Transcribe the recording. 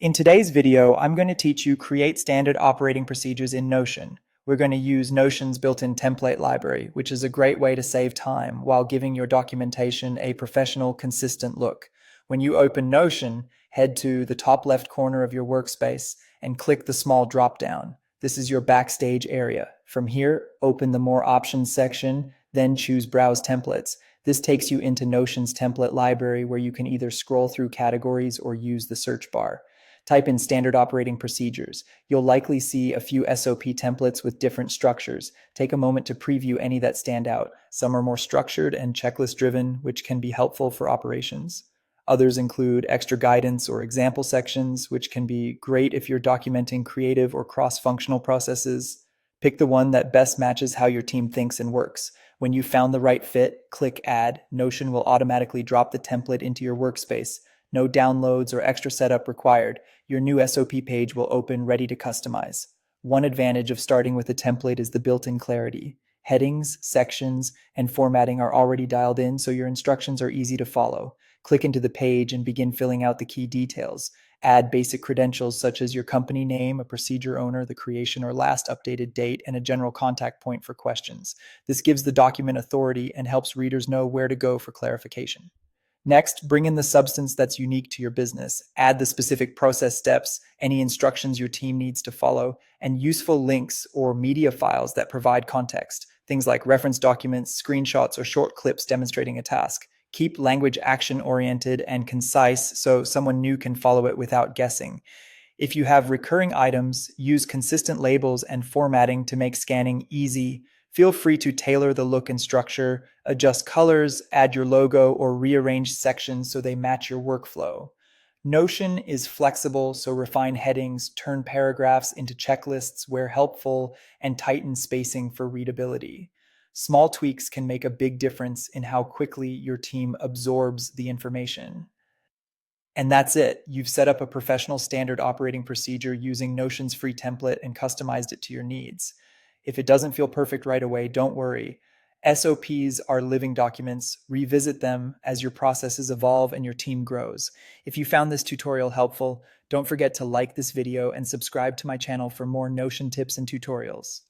In today's video, I'm going to teach you create standard operating procedures in Notion. We're going to use Notion's built-in template library, which is a great way to save time while giving your documentation a professional, consistent look. When you open Notion, head to the top left corner of your workspace and click the small drop-down. This is your backstage area. From here, open the More Options section, then choose Browse Templates. This takes you into Notion's template library where you can either scroll through categories or use the search bar. Type in standard operating procedures. You'll likely see a few SOP templates with different structures. Take a moment to preview any that stand out. Some are more structured and checklist driven, which can be helpful for operations. Others include extra guidance or example sections, which can be great if you're documenting creative or cross-functional processes. Pick the one that best matches how your team thinks and works. When you've found the right fit, click Add. Notion will automatically drop the template into your workspace. No downloads or extra setup required. Your new SOP page will open ready to customize. One advantage of starting with a template is the built-in clarity. Headings, sections, and formatting are already dialed in, so your instructions are easy to follow. Click into the page and begin filling out the key details. Add basic credentials such as your company name, a procedure owner, the creation or last updated date, and a general contact point for questions. This gives the document authority and helps readers know where to go for clarification. Next, bring in the substance that's unique to your business. Add the specific process steps, any instructions your team needs to follow, and useful links or media files that provide context. Things like reference documents, screenshots, or short clips demonstrating a task. Keep language action-oriented and concise so someone new can follow it without guessing. If you have recurring items, use consistent labels and formatting to make scanning easy. Feel free to tailor the look and structure, adjust colors, add your logo, or rearrange sections so they match your workflow. Notion is flexible, so refine headings, turn paragraphs into checklists where helpful, and tighten spacing for readability. Small tweaks can make a big difference in how quickly your team absorbs the information. And that's it. You've set up a professional standard operating procedure using Notion's free template and customized it to your needs. If it doesn't feel perfect right away, don't worry. SOPs are living documents. Revisit them as your processes evolve and your team grows. If you found this tutorial helpful, don't forget to like this video and subscribe to my channel for more Notion tips and tutorials.